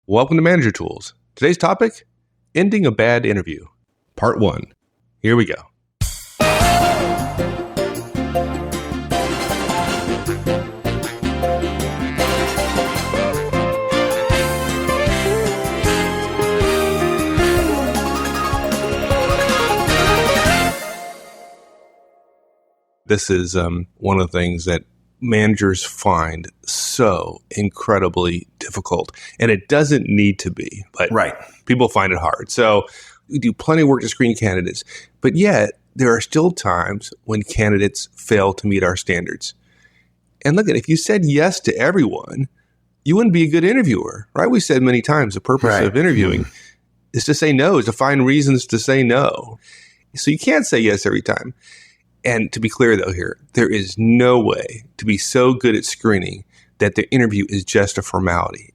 Welcome to Manager Tools. Today's topic, ending a bad interview, part 1. Here we go. This is one of the things that managers find so incredibly difficult. And it doesn't need to be, but people find it hard. So we do plenty of work to screen candidates, but yet there are still times when candidates fail to meet our standards. And look, if you said yes to everyone, you wouldn't be a good interviewer, right? We said many times the purpose of interviewing is to say no, is to find reasons to say no. So you can't say yes every time. And to be clear, though, here, there is no way to be so good at screening that the interview is just a formality.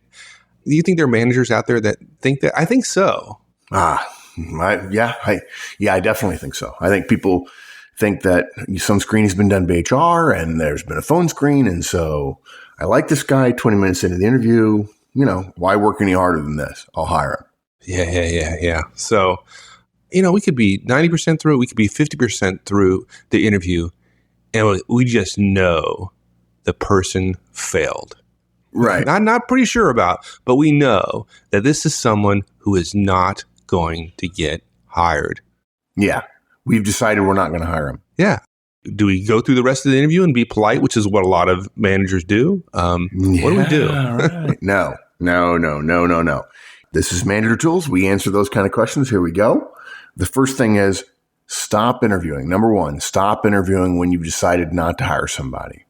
Do you think there are managers out there that think that? I think so. I definitely think so. I think people think that some screening's been done by HR and there's been a phone screen. And so I like this guy 20 minutes into the interview. Why work any harder than this? I'll hire him. Yeah. So, we could be 90% through, we could be 50% through the interview, and we just know the person failed. Right. Not pretty sure about, but we know that this is someone who is not going to get hired. Yeah. We've decided we're not going to hire him. Yeah. Do we go through the rest of the interview and be polite, which is what a lot of managers do? What do we do? Right. No. This is Manager Tools. We answer those kind of questions. Here we go. The first thing is stop interviewing. Number 1, stop interviewing when you've decided not to hire somebody.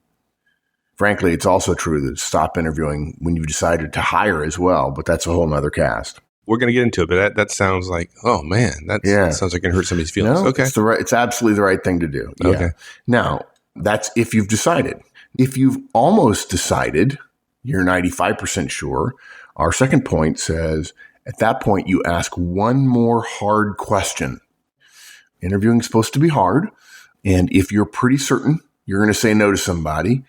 Frankly, it's also true that stop interviewing when you've decided to hire as well, but that's a whole nother cast. We're going to get into it, but that sounds like, oh man, that sounds like it hurt somebody's feelings. No, okay. It's absolutely the right thing to do. Yeah. Okay. Now, that's if you've decided. If you've almost decided, you're 95% sure, our second point says, at that point, you ask one more hard question. Interviewing is supposed to be hard. And if you're pretty certain you're going to say no to somebody,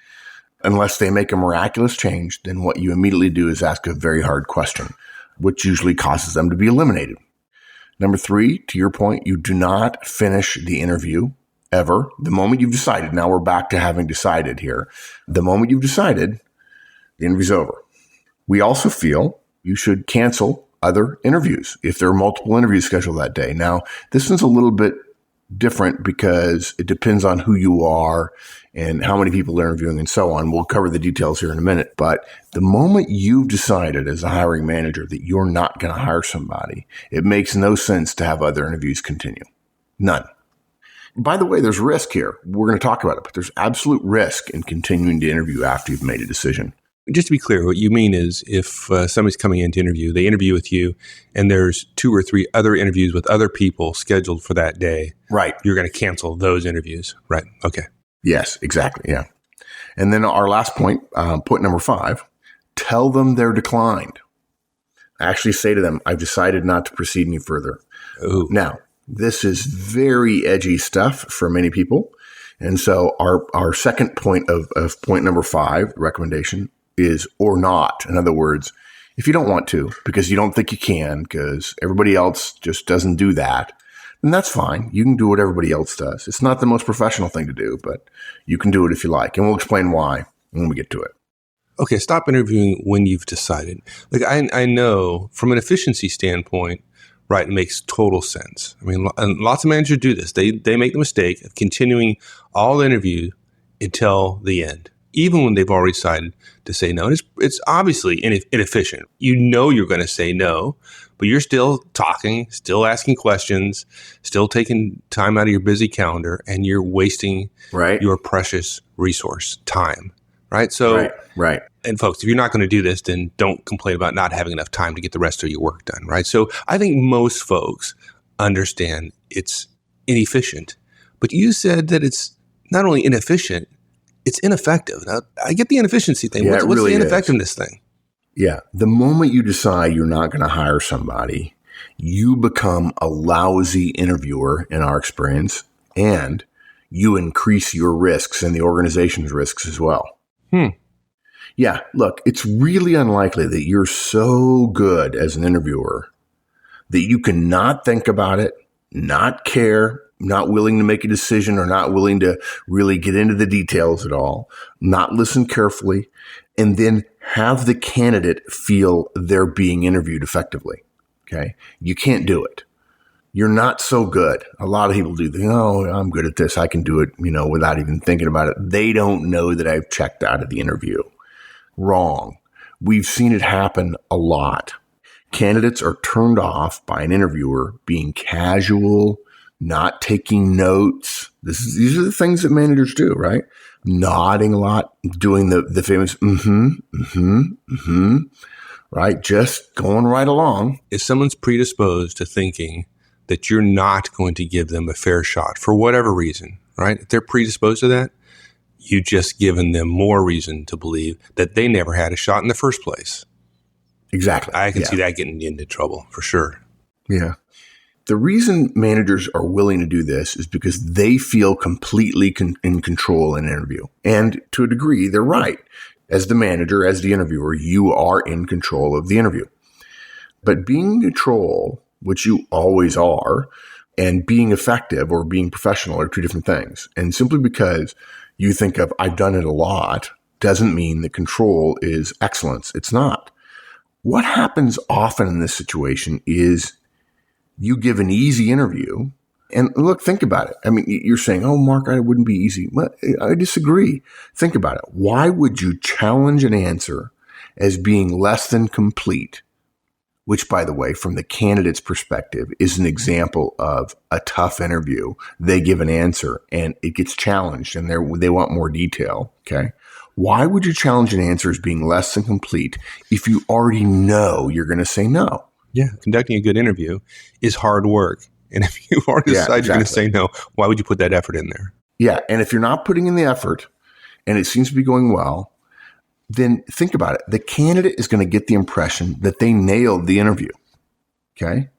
unless they make a miraculous change, then what you immediately do is ask a very hard question, which usually causes them to be eliminated. Number 3, to your point, you do not finish the interview ever. The moment you've decided, now we're back to having decided here. The moment you've decided, the interview's over. We also feel you should cancel other interviews if there are multiple interviews scheduled that day. Now, this one's a little bit different because it depends on who you are and how many people are interviewing and so on. We'll cover the details here in a minute. But the moment you've decided as a hiring manager that you're not going to hire somebody, it makes no sense to have other interviews continue. None. By the way, there's risk here. We're going to talk about it, but there's absolute risk in continuing to interview after you've made a decision. Just to be clear, what you mean is if somebody's coming in to interview, they interview with you, and there's 2 or 3 other interviews with other people scheduled for that day. Right. You're going to cancel those interviews. Right. Okay. Yes, exactly. Yeah. And then our last point, point number 5, tell them they're declined. Actually say to them, I've decided not to proceed any further. Ooh. Now, this is very edgy stuff for many people. And so our second point of point number 5, recommendation, is or not. In other words, if you don't want to, because you don't think you can, because everybody else just doesn't do that, then that's fine. You can do what everybody else does. It's not the most professional thing to do, but you can do it if you like. And we'll explain why when we get to it. Okay, stop interviewing when you've decided. Like I know from an efficiency standpoint, right, it makes total sense. I mean, and lots of managers do this. They make the mistake of continuing all the interview until the end, even when they've already decided to say no. And it's obviously inefficient. You know you're going to say no, but you're still talking, still asking questions, still taking time out of your busy calendar, and you're wasting your precious resource, time. Right? So, right. And folks, if you're not going to do this, then don't complain about not having enough time to get the rest of your work done. Right? So I think most folks understand it's inefficient, but you said that it's not only inefficient, it's ineffective. Now, I get the inefficiency thing. Yeah, what's the ineffectiveness thing? Yeah. The moment you decide you're not going to hire somebody, you become a lousy interviewer in our experience, and you increase your risks and the organization's risks as well. Yeah, look, it's really unlikely that you're so good as an interviewer that you can not think about it, not care, not willing to make a decision, or not willing to really get into the details at all, not listen carefully, and then have the candidate feel they're being interviewed effectively. Okay. You can't do it. You're not so good. A lot of people do think, oh, I'm good at this. I can do it, without even thinking about it. They don't know that I've checked out of the interview. Wrong. We've seen it happen a lot. Candidates are turned off by an interviewer being casual, not taking notes. These are the things that managers do, right? Nodding a lot, doing the famous right? Just going right along. If someone's predisposed to thinking that you're not going to give them a fair shot for whatever reason, right? If they're predisposed to that, you've just given them more reason to believe that they never had a shot in the first place. Exactly. I can see that getting you into trouble for sure. Yeah. The reason managers are willing to do this is because they feel completely in control in an interview. And to a degree, they're right. As the manager, as the interviewer, you are in control of the interview. But being in control, which you always are, and being effective or being professional are two different things. And simply because you think of, I've done it a lot, doesn't mean that control is excellence. It's not. What happens often in this situation is you give an easy interview. And look, think about it. I mean, you're saying, oh, Mark, it wouldn't be easy. Well, I disagree. Think about it. Why would you challenge an answer as being less than complete? Which, by the way, from the candidate's perspective, is an example of a tough interview. They give an answer and it gets challenged and they want more detail. Okay. Why would you challenge an answer as being less than complete if you already know you're going to say no? Yeah. Conducting a good interview is hard work. And if you've already decided you're going to say no, why would you put that effort in there? Yeah. And if you're not putting in the effort and it seems to be going well, then think about it. The candidate is going to get the impression that they nailed the interview. Okay.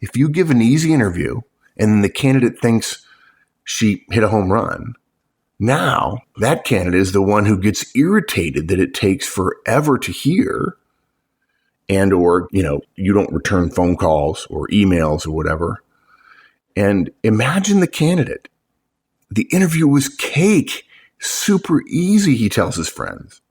If you give an easy interview and the candidate thinks she hit a home run, now that candidate is the one who gets irritated that it takes forever to hear and, or, you don't return phone calls or emails or whatever. And imagine the candidate. The interview was cake, super easy, he tells his friends,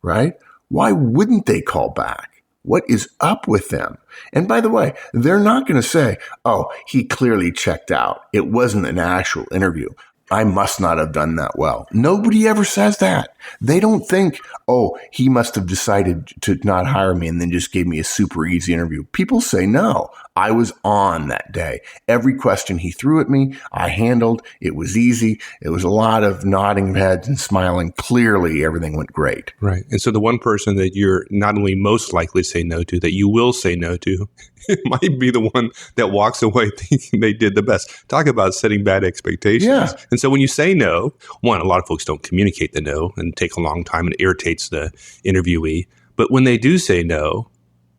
right? Why wouldn't they call back? What is up with them? And by the way, they're not going to say, oh, he clearly checked out. It wasn't an actual interview. I must not have done that well. Nobody ever says that. They don't think, oh, he must have decided to not hire me and then just gave me a super easy interview. People say, no, I was on that day. Every question he threw at me, I handled. It was easy. It was a lot of nodding of heads and smiling. Clearly, everything went great. Right. And so the one person that you're not only most likely to say no to, that you will say no to, it might be the one that walks away thinking they did the best. Talk about setting bad expectations. Yeah. And so when you say no, one, a lot of folks don't communicate the no and take a long time and irritates the interviewee. But when they do say no,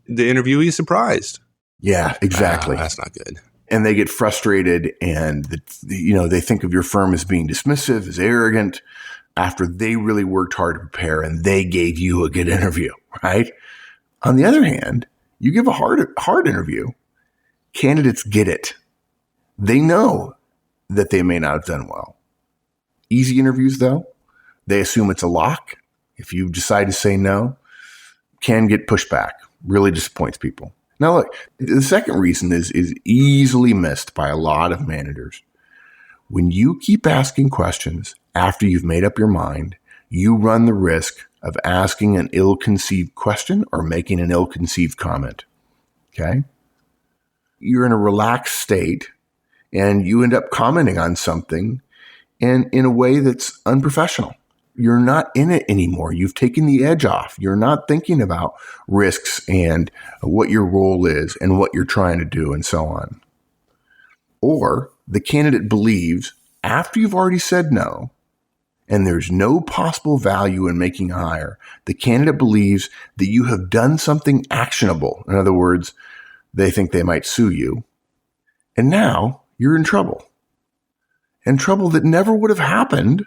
the interviewee is surprised. Yeah, exactly. That's not good. And they get frustrated and, they think of your firm as being dismissive, as arrogant, after they really worked hard to prepare and they gave you a good interview, right? On the other hand, you give a hard interview, candidates get it. They know that they may not have done well. Easy interviews, though, they assume it's a lock. If you decide to say no, can get pushback. Really disappoints people. Now, look, the second reason is easily missed by a lot of managers. When you keep asking questions after you've made up your mind, you run the risk of asking an ill-conceived question or making an ill-conceived comment. Okay? You're in a relaxed state and you end up commenting on something and in a way that's unprofessional. You're not in it anymore. You've taken the edge off. You're not thinking about risks and what your role is and what you're trying to do and so on. Or the candidate believes after you've already said no, and there's no possible value in making a hire, the candidate believes that you have done something actionable. In other words, they think they might sue you. And now you're in trouble. And trouble that never would have happened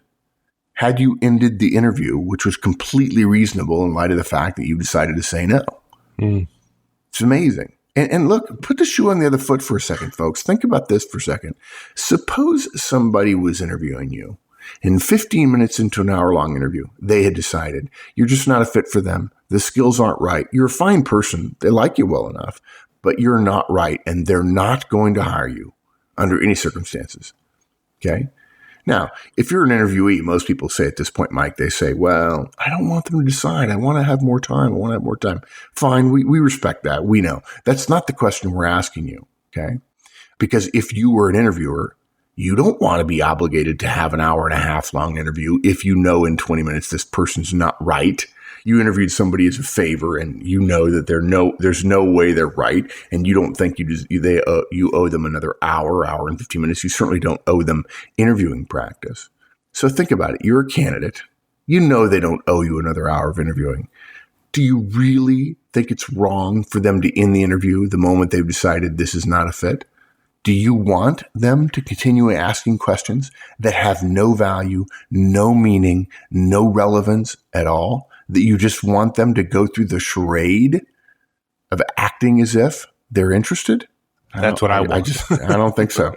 had you ended the interview, which was completely reasonable in light of the fact that you decided to say no. It's amazing. And look, put the shoe on the other foot for a second, folks. Think about this for a second. Suppose somebody was interviewing you, and 15 minutes into an hour-long interview, they had decided you're just not a fit for them. The skills aren't right. You're a fine person. They like you well enough, but you're not right, and they're not going to hire you under any circumstances. Okay? Now, if you're an interviewee, most people say at this point, Mike, they say, well, I don't want them to decide. I want to have more time. Fine. We respect that. We know. That's not the question we're asking you. Okay? Because if you were an interviewer, you don't want to be obligated to have an hour and a half long interview if you know in 20 minutes this person's not right. You interviewed somebody as a favor, and you know that there's no way they're right, and you don't think you owe them another hour and 15 minutes. You certainly don't owe them interviewing practice. So think about it. You're a candidate. You know they don't owe you another hour of interviewing. Do you really think it's wrong for them to end the interview the moment they've decided this is not a fit? Do you want them to continue asking questions that have no value, no meaning, no relevance at all? That you just want them to go through the charade of acting as if they're interested? That's what I want. I don't think so.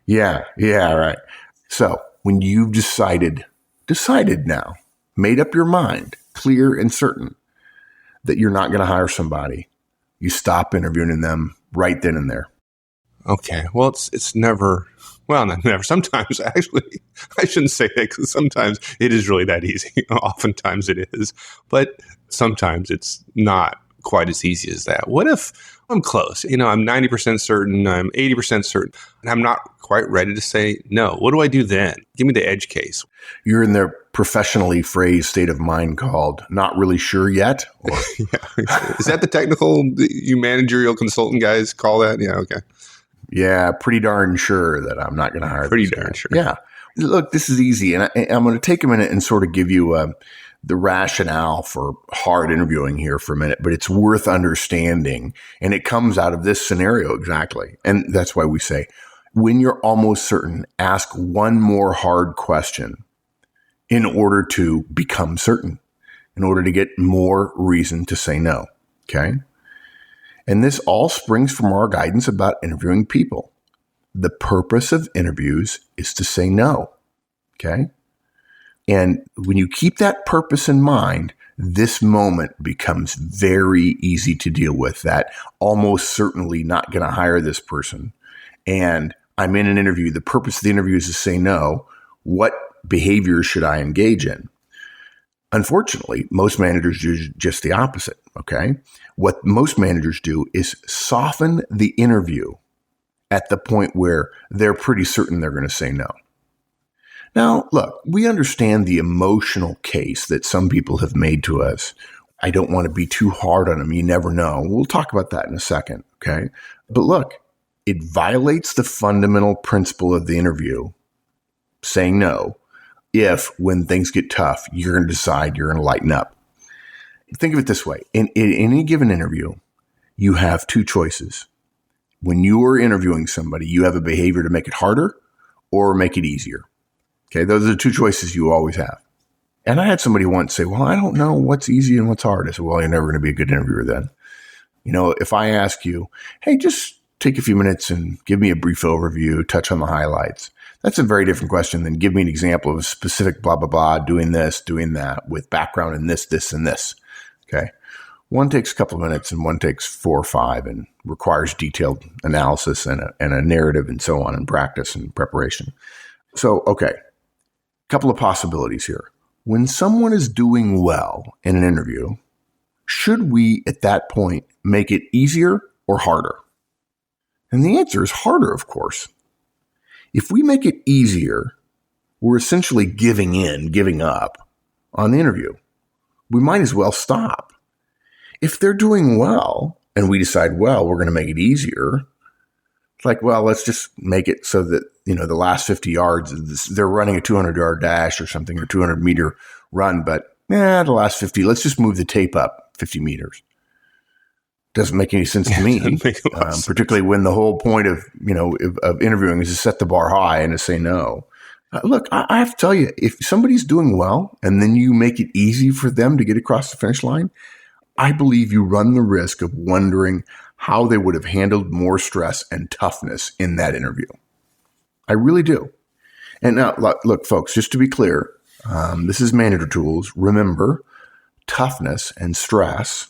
Yeah, right. So when you've decided now, made up your mind, clear and certain that you're not going to hire somebody, you stop interviewing them right then and there. Okay. Well, it's never. Well, not never. Sometimes, actually, I shouldn't say that because sometimes it is really that easy. Oftentimes it is. But sometimes it's not quite as easy as that. What if I'm close? I'm 90% certain, I'm 80% certain, and I'm not quite ready to say no. What do I do then? Give me the edge case. You're in the professionally phrased state of mind called not really sure yet? Or? Yeah. Is that the technical, you managerial consultant guys call that? Yeah, okay. Yeah, pretty darn sure that I'm not going to hire. Pretty darn sure. Yeah. Look, this is easy. And I'm going to take a minute and sort of give you the rationale for hard interviewing here for a minute, but it's worth understanding. And it comes out of this scenario exactly. And that's why we say, when you're almost certain, ask one more hard question in order to become certain, in order to get more reason to say no. Okay? And this all springs from our guidance about interviewing people. The purpose of interviews is to say no. Okay? And when you keep that purpose in mind, this moment becomes very easy to deal with. That almost certainly not going to hire this person. And I'm in an interview. The purpose of the interview is to say no. What behaviors should I engage in? Unfortunately, most managers do just the opposite. Okay? What most managers do is soften the interview at the point where they're pretty certain they're going to say no. Now, look, we understand the emotional case that some people have made to us. I don't want to be too hard on them. You never know. We'll talk about that in a second. Okay? But look, it violates the fundamental principle of the interview, saying no, if when things get tough, you're going to decide you're going to lighten up. Think of it this way. In any given interview, you have two choices. When you are interviewing somebody, you have a behavior to make it harder or make it easier. Okay, those are the two choices you always have. And I had somebody once say, well, I don't know what's easy and what's hard. I said, well, you're never going to be a good interviewer then. If I ask you, hey, just take a few minutes and give me a brief overview, touch on the highlights. That's a very different question than give me an example of a specific blah, blah, blah, doing this, doing that with background in this, this, and this. Okay. One takes a couple of minutes and one takes 4 or 5 and requires detailed analysis and a narrative and so on and practice and preparation. So, okay. Couple of possibilities here. When someone is doing well in an interview, should we at that point make it easier or harder? And the answer is harder, of course. If we make it easier, we're essentially giving up on the interview. We might as well stop. If they're doing well and we decide, well, we're going to make it easier, it's like, well, let's just make it so that, the last 50 yards, they're running a 200-yard dash or something, or 200-meter run, but the last 50, let's just move the tape up 50 meters. Doesn't make any sense to me, particularly when the whole point of interviewing is to set the bar high and to say no. Look, I have to tell you, if somebody's doing well and then you make it easy for them to get across the finish line, I believe you run the risk of wondering how they would have handled more stress and toughness in that interview. I really do. And now, look, folks, just to be clear, this is Manager Tools. Remember, toughness and stress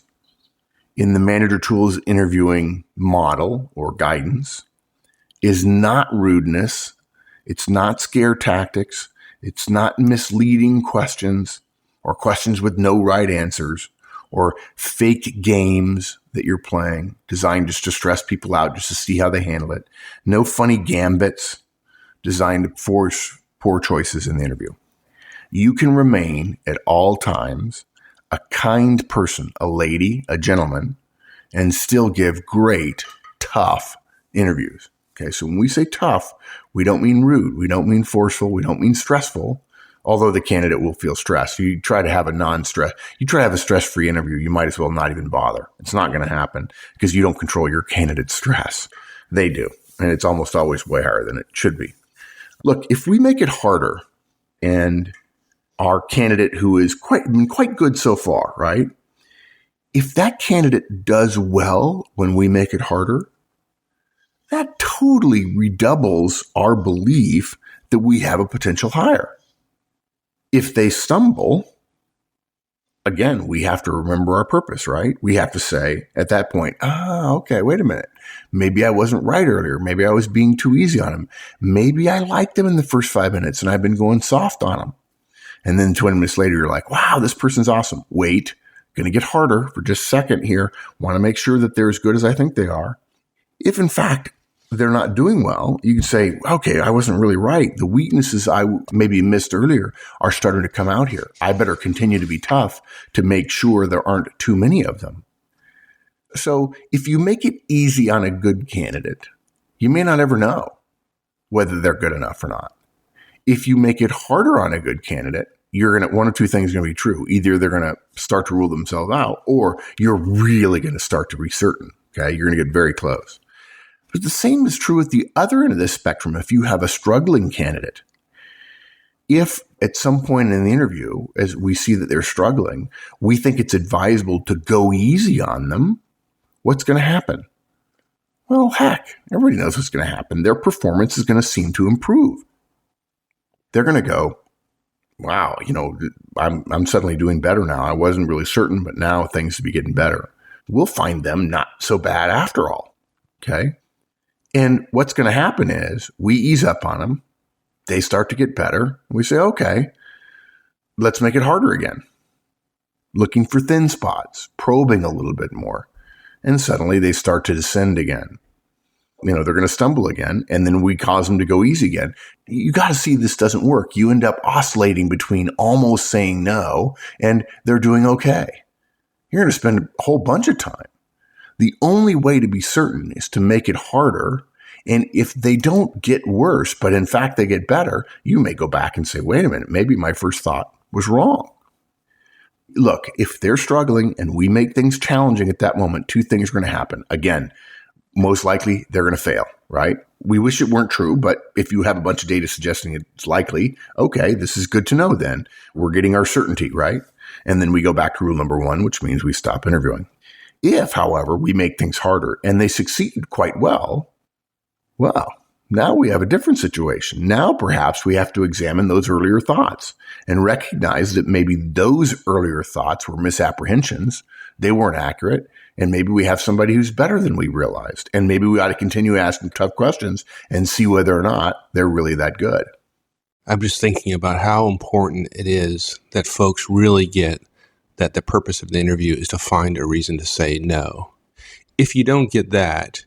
in the Manager Tools interviewing model or guidance is not rudeness. It's not scare tactics. It's not misleading questions or questions with no right answers or fake games that you're playing designed just to stress people out just to see how they handle it. No funny gambits designed to force poor choices in the interview. You can remain at all times a kind person, a lady, a gentleman, and still give great, tough interviews. Okay, so when we say tough, we don't mean rude. We don't mean forceful. We don't mean stressful, although the candidate will feel stressed. You try to have a stress-free interview, you might as well not even bother. It's not going to happen because you don't control your candidate's stress. They do, and it's almost always way higher than it should be. Look, if we make it harder and our candidate who is quite good so far, right? If that candidate does well when we make it harder, that totally redoubles our belief that we have a potential hire. If they stumble, again, we have to remember our purpose, right? We have to say at that point, okay, wait a minute. Maybe I wasn't right earlier. Maybe I was being too easy on them. Maybe I liked them in the first 5 minutes and I've been going soft on them. And then 20 minutes later, you're like, wow, this person's awesome. Wait, going to get harder for just a second here. Want to make sure that they're as good as I think they are. If in fact they're not doing well, you can say, okay, I wasn't really right. The weaknesses I maybe missed earlier are starting to come out here. I better continue to be tough to make sure there aren't too many of them. So if you make it easy on a good candidate, you may not ever know whether they're good enough or not. If you make it harder on a good candidate, one of two things is going to be true. Either they're going to start to rule themselves out, or you're really going to start to be certain. Okay, you're going to get very close. But the same is true at the other end of this spectrum. If you have a struggling candidate, if at some point in the interview, as we see that they're struggling, we think it's advisable to go easy on them, what's going to happen? Well, heck, everybody knows what's going to happen. Their performance is going to seem to improve. They're going to go, wow, I'm suddenly doing better now. I wasn't really certain, but now things will be getting better. We'll find them not so bad after all. Okay. And what's going to happen is we ease up on them. They start to get better. We say, okay, let's make it harder again. Looking for thin spots, probing a little bit more. And suddenly they start to descend again. They're going to stumble again, and then we cause them to go easy again. You got to see this doesn't work. You end up oscillating between almost saying no and they're doing okay. You're going to spend a whole bunch of time. The only way to be certain is to make it harder. And if they don't get worse, but in fact they get better, you may go back and say, wait a minute, maybe my first thought was wrong. Look, if they're struggling and we make things challenging at that moment, two things are going to happen. Again, most likely they're going to fail, right? We wish it weren't true, but if you have a bunch of data suggesting it's likely, okay, this is good to know then. We're getting our certainty, right? And then we go back to rule number one, which means we stop interviewing. If, however, we make things harder and they succeed quite well, now we have a different situation. Now perhaps we have to examine those earlier thoughts and recognize that maybe those earlier thoughts were misapprehensions. They weren't accurate. And maybe we have somebody who's better than we realized. And maybe we ought to continue asking tough questions and see whether or not they're really that good. I'm just thinking about how important it is that folks really get that the purpose of the interview is to find a reason to say no. If you don't get that,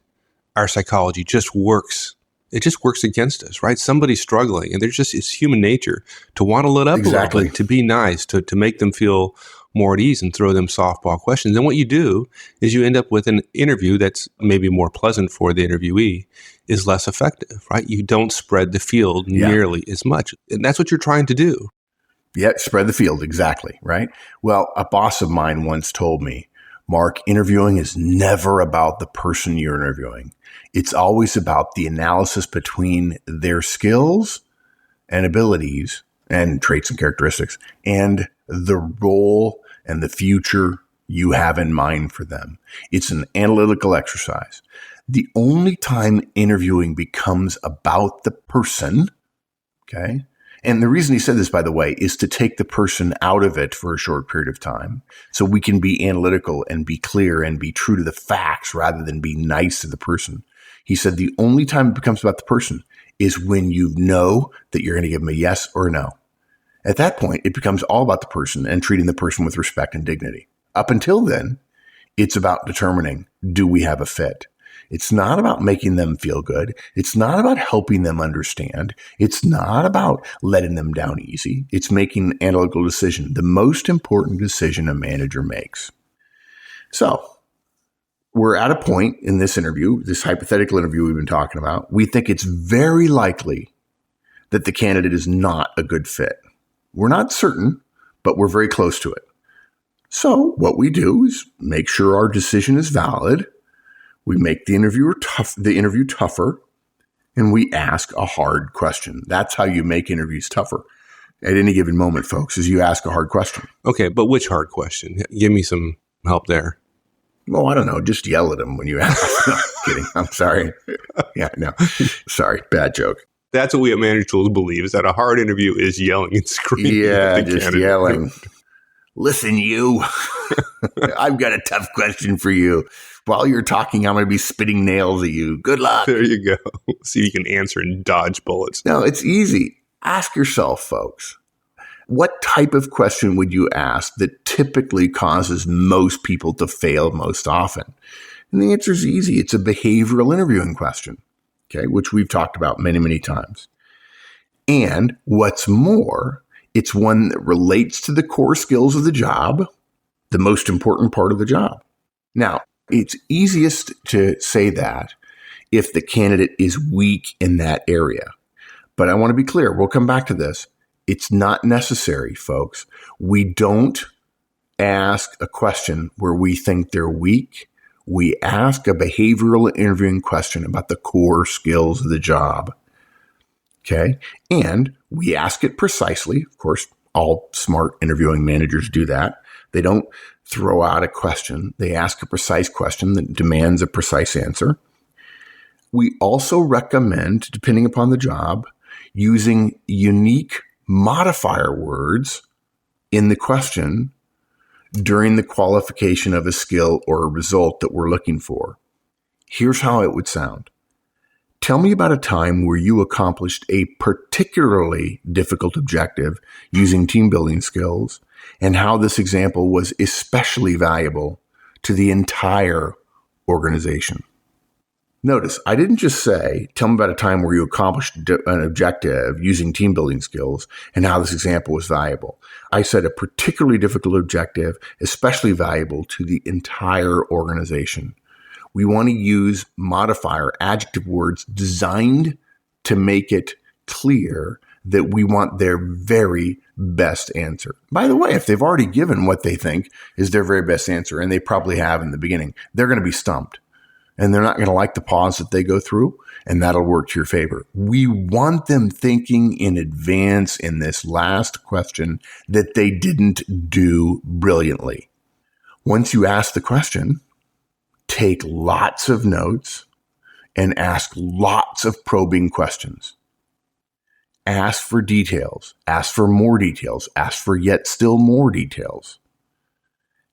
our psychology just works. It just works against us, right? Somebody's struggling, and it's human nature to want to let up a little bit, to be nice, to make them feel more at ease and throw them softball questions. And what you do is you end up with an interview that's maybe more pleasant for the interviewee, is less effective, right? You don't spread the field nearly as much. And that's what you're trying to do. Yeah, spread the field, exactly, right? Well, a boss of mine once told me, Mark, interviewing is never about the person you're interviewing. It's always about the analysis between their skills and abilities and traits and characteristics and the role and the future you have in mind for them. It's an analytical exercise. The only time interviewing becomes about the person, okay? And the reason he said this, by the way, is to take the person out of it for a short period of time so we can be analytical and be clear and be true to the facts rather than be nice to the person. He said the only time it becomes about the person is when you know that you're going to give them a yes or a no. At that point, it becomes all about the person and treating the person with respect and dignity. Up until then, it's about determining, do we have a fit? It's not about making them feel good. It's not about helping them understand. It's not about letting them down easy. It's making an analytical decision, the most important decision a manager makes. So we're at a point in this interview, this hypothetical interview we've been talking about. We think it's very likely that the candidate is not a good fit. We're not certain, but we're very close to it. So what we do is make sure our decision is valid. We make the interview tougher, and we ask a hard question. That's how you make interviews tougher at any given moment, folks, is you ask a hard question. Okay, but which hard question? Give me some help there. Well, I don't know. Just yell at them when you ask. No, I'm kidding. I'm sorry. Yeah, no. Sorry. Bad joke. That's what we at Manager Tools believe, is that a hard interview is yelling and screaming. Yeah, just candidate. Yelling. Listen, you. I've got a tough question for you. While you're talking, I'm going to be spitting nails at you. Good luck. There you go. See if you can answer and dodge bullets. No, it's easy. Ask yourself, folks, what type of question would you ask that typically causes most people to fail most often? And the answer is easy. It's a behavioral interviewing question, okay, which we've talked about many, many times. And what's more, it's one that relates to the core skills of the job, the most important part of the job. Now, it's easiest to say that if the candidate is weak in that area. But I want to be clear. We'll come back to this. It's not necessary, folks. We don't ask a question where we think they're weak. We ask a behavioral interviewing question about the core skills of the job. Okay? And we ask it precisely. Of course, all smart interviewing managers do that. They don't throw out a question. They ask a precise question that demands a precise answer. We also recommend, depending upon the job, using unique modifier words in the question during the qualification of a skill or a result that we're looking for. Here's how it would sound. Tell me about a time where you accomplished a particularly difficult objective using team building skills and how this example was especially valuable to the entire organization. Notice, I didn't just say, tell me about a time where you accomplished an objective using team building skills and how this example was valuable. I said a particularly difficult objective, especially valuable to the entire organization. We want to use modifier adjective words designed to make it clear that we want their very best answer. By the way, if they've already given what they think is their very best answer, and they probably have in the beginning, they're going to be stumped. And they're not going to like the pause that they go through, and that'll work to your favor. We want them thinking in advance in this last question that they didn't do brilliantly. Once you ask the question, take lots of notes and ask lots of probing questions. Ask for details. Ask for more details. Ask for yet still more details.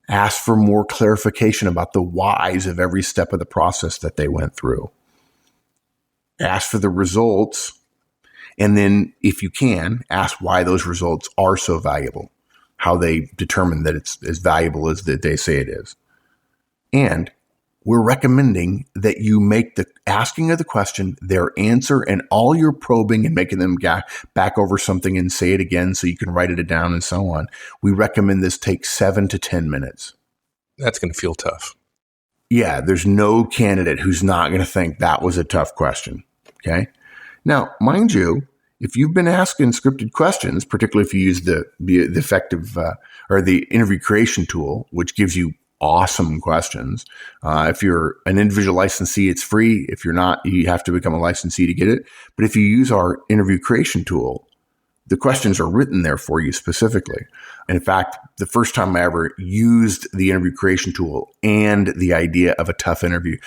Ask for more clarification about the whys of every step of the process that they went through. Ask for the results. And then, if you can, ask why those results are so valuable, how they determine that it's as valuable as that they say it is. And we're recommending that you make the asking of the question, their answer, and all your probing and making them back over something and say it again so you can write it down and so on. We recommend this take 7 to 10 minutes. That's going to feel tough. Yeah, there's no candidate who's not going to think that was a tough question. Okay. Now, mind you, if you've been asking scripted questions, particularly if you use the effective or the interview creation tool, which gives you awesome questions. If you're an individual licensee, it's free. If you're not, you have to become a licensee to get it. But if you use our interview creation tool, The questions are written there for you specifically. And in fact, the first time I ever used the interview creation tool and the idea of a tough interview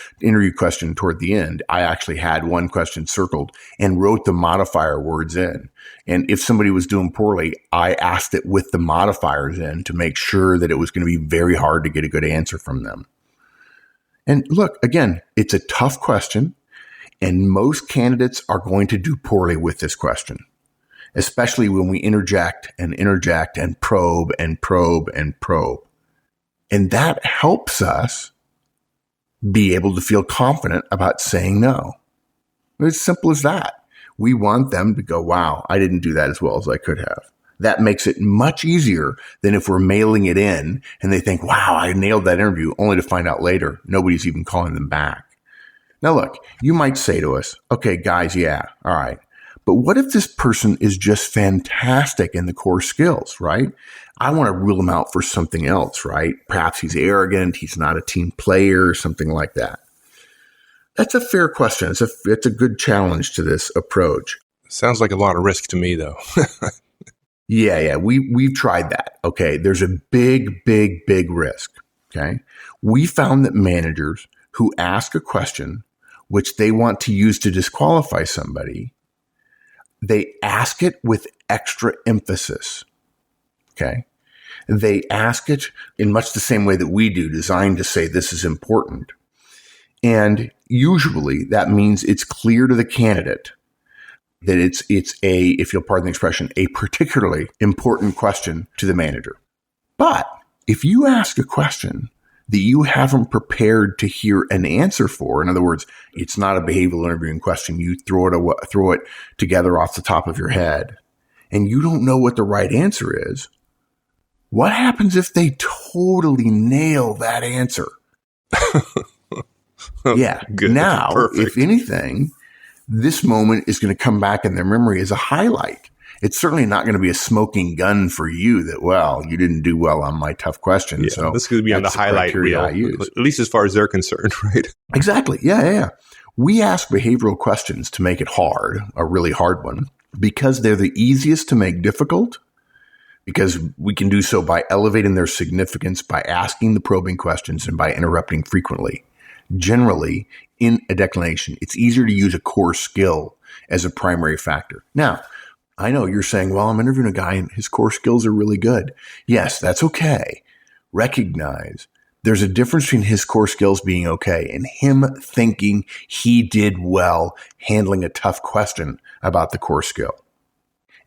question toward the end, I actually had one question circled and wrote the modifier words in. And if somebody was doing poorly, I asked it with the modifiers in to make sure that it was going to be very hard to get a good answer from them. And look, again, it's a tough question, and most candidates are going to do poorly with this question, especially when we interject and probe and probe and probe. And that helps us be able to feel confident about saying no. It's as simple as that. We want them to go, wow, I didn't do that as well as I could have. That makes it much easier than if we're mailing it in and they think, wow, I nailed that interview, only to find out later nobody's even calling them back. Now, look, you might say to us, okay, guys, yeah, all right. But what if this person is just fantastic in the core skills, right? I want to rule him out for something else, right? Perhaps he's arrogant, he's not a team player, or something like that. That's a fair question. It's a good challenge to this approach. Sounds like a lot of risk to me, though. Yeah. We've tried that. Okay. There's a big risk. Okay. We found that managers who ask a question which they want to use to disqualify somebody, they ask it with extra emphasis. Okay. They ask it in much the same way that we do, designed to say this is important. And usually that means it's clear to the candidate that it's a, if you'll pardon the expression, a particularly important question to the manager. But if you ask a question that you haven't prepared to hear an answer for, in other words, it's not a behavioral interviewing question, you throw it together off the top of your head, and you don't know what the right answer is, what happens if they totally nail that answer? Yeah. Good. Now, Perfect. if anything, this moment is going to come back in their memory as a highlight. It's certainly not going to be a smoking gun for you that, well, you didn't do well on my tough question. Yeah, so this could be on the highlight reel, at least as far as they're concerned, right? Exactly. Yeah. We ask behavioral questions to make it hard, a really hard one, because they're the easiest to make difficult, because we can do so by elevating their significance, by asking the probing questions, and by interrupting frequently. Generally, in a declination, it's easier to use a core skill as a primary factor. Now, I know you're saying, well, I'm interviewing a guy and his core skills are really good. Yes, that's okay. Recognize there's a difference between his core skills being okay and him thinking he did well handling a tough question about the core skill.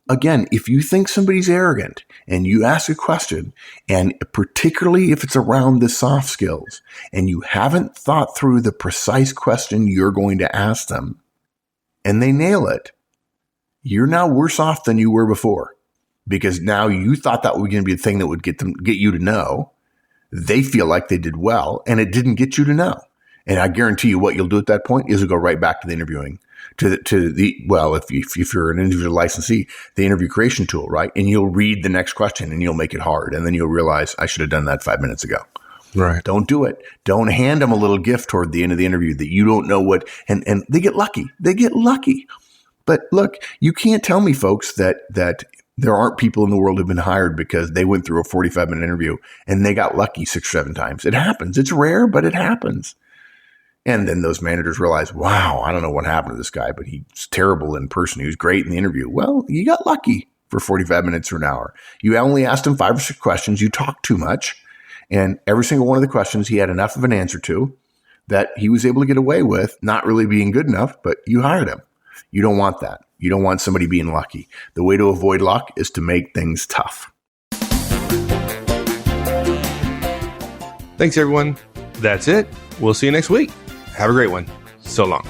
Again, if you think somebody's arrogant and you ask a question, and particularly if it's around the soft skills, and you haven't thought through the precise question you're going to ask them, and they nail it, you're now worse off than you were before, because now you thought that was going to be the thing that would get you to know. They feel like they did well, and it didn't get you to know. And I guarantee you what you'll do at that point is you'll go right back to the interviewing, if you're an individual licensee, the interview creation tool, right? And you'll read the next question and you'll make it hard. And then you'll realize I should have done that 5 minutes ago. Right. Don't do it. Don't hand them a little gift toward the end of the interview that you don't know what, and they get lucky. But look, you can't tell me, folks, that there aren't people in the world who've been hired because they went through a 45-minute interview and they got lucky 6 or 7 times. It happens. It's rare, but it happens. And then those managers realize, wow, I don't know what happened to this guy, but he's terrible in person. He was great in the interview. Well, you got lucky for 45 minutes or an hour. You only asked him 5 or 6 questions. You talked too much. And every single one of the questions he had enough of an answer to that he was able to get away with not really being good enough, but you hired him. You don't want that. You don't want somebody being lucky. The way to avoid luck is to make things tough. Thanks, everyone. That's it. We'll see you next week. Have a great one. So long.